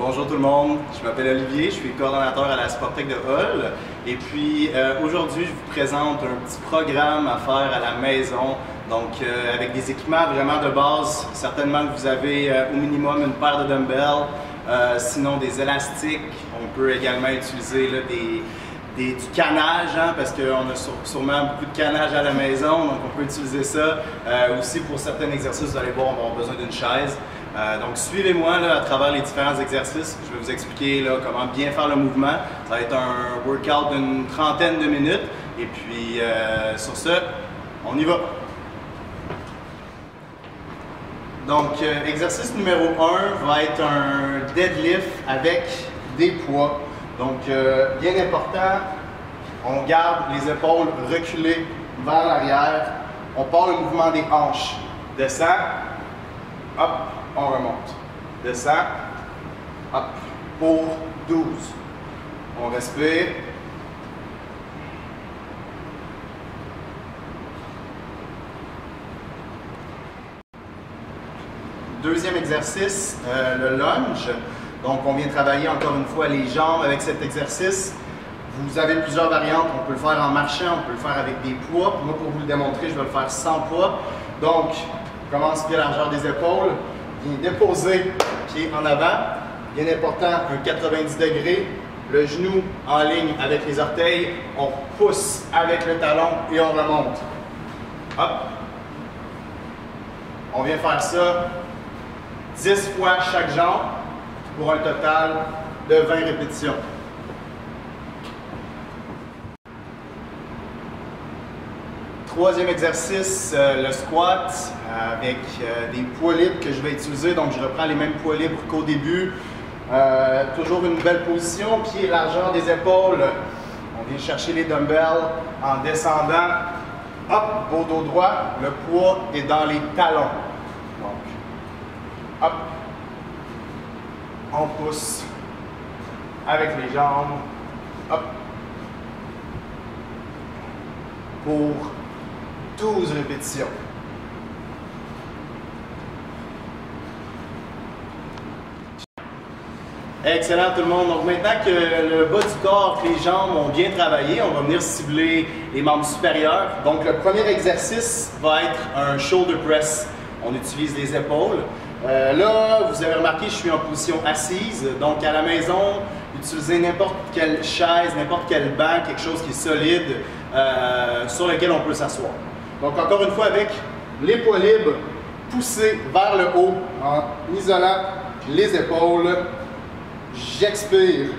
Bonjour tout le monde, je m'appelle Olivier, je suis coordonnateur à la Sporttech de Hull. Et puis aujourd'hui, je vous présente un petit programme à faire à la maison. Donc avec des équipements vraiment de base, certainement que vous avez au minimum une paire de dumbbells, sinon des élastiques. On peut également utiliser là, du canage, hein, parce qu'on a sûrement beaucoup de canage à la maison, donc on peut utiliser ça. Aussi pour certains exercices, vous allez voir, on va avoir besoin d'une chaise. Donc suivez-moi à travers les différents exercices. Je vais vous expliquer là, comment bien faire le mouvement. Ça va être un workout d'une trentaine de minutes. Et puis sur ce, on y va. Donc exercice numéro 1 va être un deadlift avec des poids. Donc bien important, on garde les épaules reculées vers l'arrière. On part le mouvement des hanches. Descend, hop. On remonte. Descend. Hop. Pour 12. On respire. Deuxième exercice, le lunge. Donc, on vient travailler encore une fois les jambes avec cet exercice. Vous avez plusieurs variantes. On peut le faire en marchant, on peut le faire avec des poids. Moi, pour vous le démontrer, je vais le faire sans poids. Donc, on commence pied largeur des épaules. Bien déposer pied en avant, bien important, un 90 degrés, le genou en ligne avec les orteils, on pousse avec le talon et on remonte. Hop. On vient faire ça 10 fois chaque jambe pour un total de 20 répétitions. Troisième exercice, le squat avec des poids libres que je vais utiliser. Donc, je reprends les mêmes poids libres qu'au début. Toujours une belle position, pied largeur des épaules. On vient chercher les dumbbells en descendant. Hop, au dos droit. Le poids est dans les talons. Donc, hop. On pousse avec les jambes. Hop. Pour 12 répétitions. Excellent tout le monde. Donc maintenant que le bas du corps et les jambes ont bien travaillé, on va venir cibler les membres supérieurs. Donc le premier exercice va être un shoulder press. On utilise les épaules. Là, vous avez remarqué, je suis en position assise. Donc à la maison, utilisez n'importe quelle chaise, n'importe quel banc, quelque chose qui est solide, sur lequel on peut s'asseoir. Donc encore une fois, avec les poids libres, poussez vers le haut en isolant les épaules. J'expire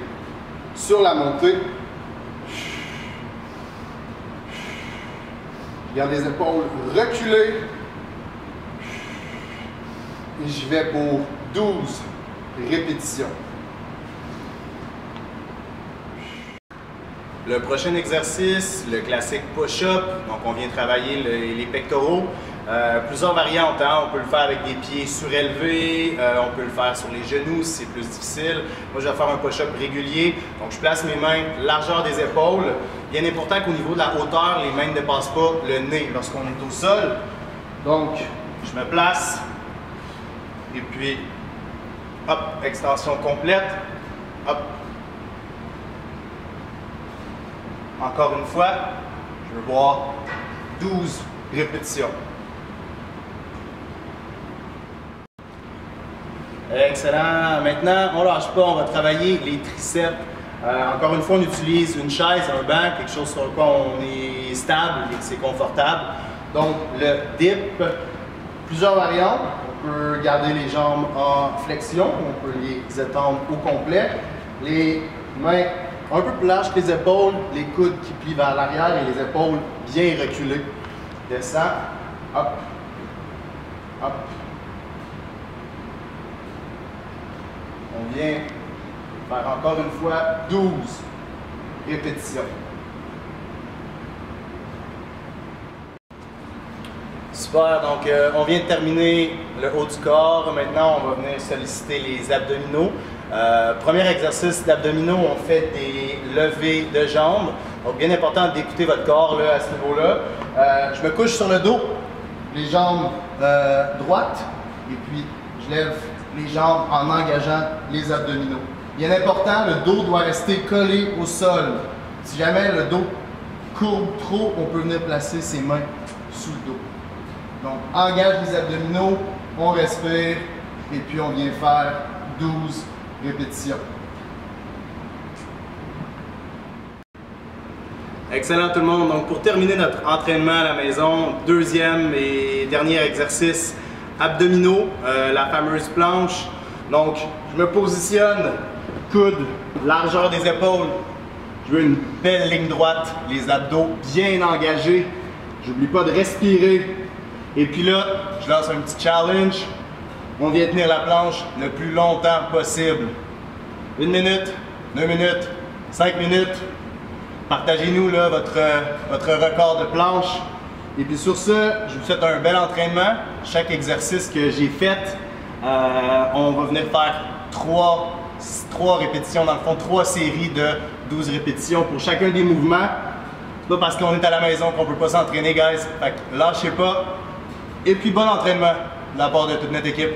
sur la montée. Je garde les épaules reculées. Et je vais pour 12 répétitions. Le prochain exercice, le classique push-up. Donc, on vient travailler les pectoraux. Plusieurs variantes, hein? On peut le faire avec des pieds surélevés, on peut le faire sur les genoux si c'est plus difficile. Moi, je vais faire un push-up régulier. Donc, je place mes mains largeur des épaules. Bien important qu'au niveau de la hauteur, les mains ne dépassent pas le nez lorsqu'on est au sol. Donc, je me place. Et puis, hop, extension complète. Hop. Encore une fois, je veux voir 12 répétitions. Excellent. Maintenant, on ne lâche pas, on va travailler les triceps. Encore une fois, on utilise une chaise, un banc, quelque chose sur lequel on est stable et que c'est confortable. Donc, le dip, plusieurs variantes. On peut garder les jambes en flexion, on peut les étendre au complet. Les mains un peu plus larges que les épaules, les coudes qui plient vers l'arrière et les épaules bien reculées. Descend, hop, hop. On vient faire encore une fois 12 répétitions. Super, donc on vient de terminer le haut du corps. Maintenant, on va venir solliciter les abdominaux. Premier exercice d'abdominaux, on fait des levées de jambes. Donc, bien important d'écouter votre corps là, à ce niveau-là. Je me couche sur le dos, les jambes droites, et puis je lève les jambes en engageant les abdominaux. Bien important, le dos doit rester collé au sol. Si jamais le dos courbe trop, on peut venir placer ses mains sous le dos. Donc, engage les abdominaux, on respire et puis on vient faire 12 répétitions. Excellent tout le monde. Donc pour terminer notre entraînement à la maison, deuxième et dernier exercice, abdominaux, la fameuse planche. Donc je me positionne, coude, largeur des épaules. Je veux une belle ligne droite, les abdos bien engagés. J'oublie pas de respirer. Et puis là, je lance un petit challenge. On vient tenir la planche le plus longtemps possible. 1 minute, 2 minutes, 5 minutes. Partagez-nous là votre record de planche. Et puis sur ce, je vous souhaite un bel entraînement. Chaque exercice que j'ai fait, on va venir faire 3 répétitions, dans le fond 3 séries de 12 répétitions pour chacun des mouvements. C'est pas parce qu'on est à la maison qu'on peut pas s'entraîner, guys. Fait que lâchez pas. Et puis bon entraînement de la part de toute notre équipe.